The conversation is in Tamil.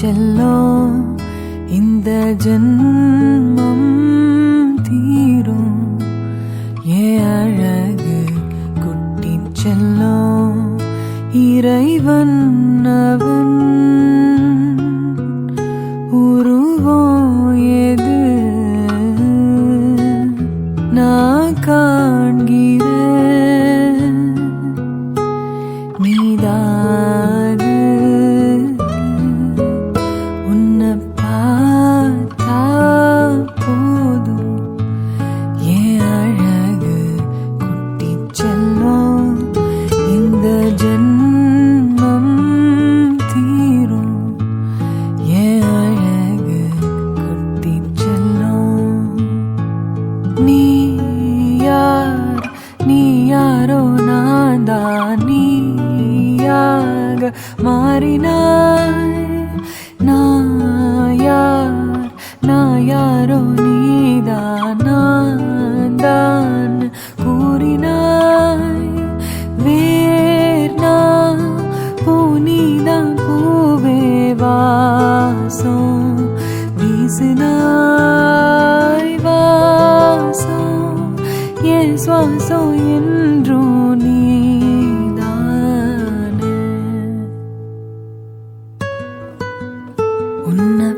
செல்லும் இந்த ஜென்மம் தீரும் ஏன் அழகு குட்டி செல்லும் இறைவன் அவன் உருவம் எது நான் காண்கிறேன் நீதாது உன்னை பார்த்தா போதும் ஏன் அழகு குட்டி செல்லும் இந்த ஜென்மம் தீரும் ஏன் அழகு குட்டி செல்லும் நீ யாரோ நான் தான் நீயாக மாறினாய் நான் யாரோ நீதான் நான் தான் கூறினாய் வேர்னா பூனிதான் பூவே வாசம் வீசினாய் வாசம் என் சுவாசம் என்றும் நீதானே உன்னை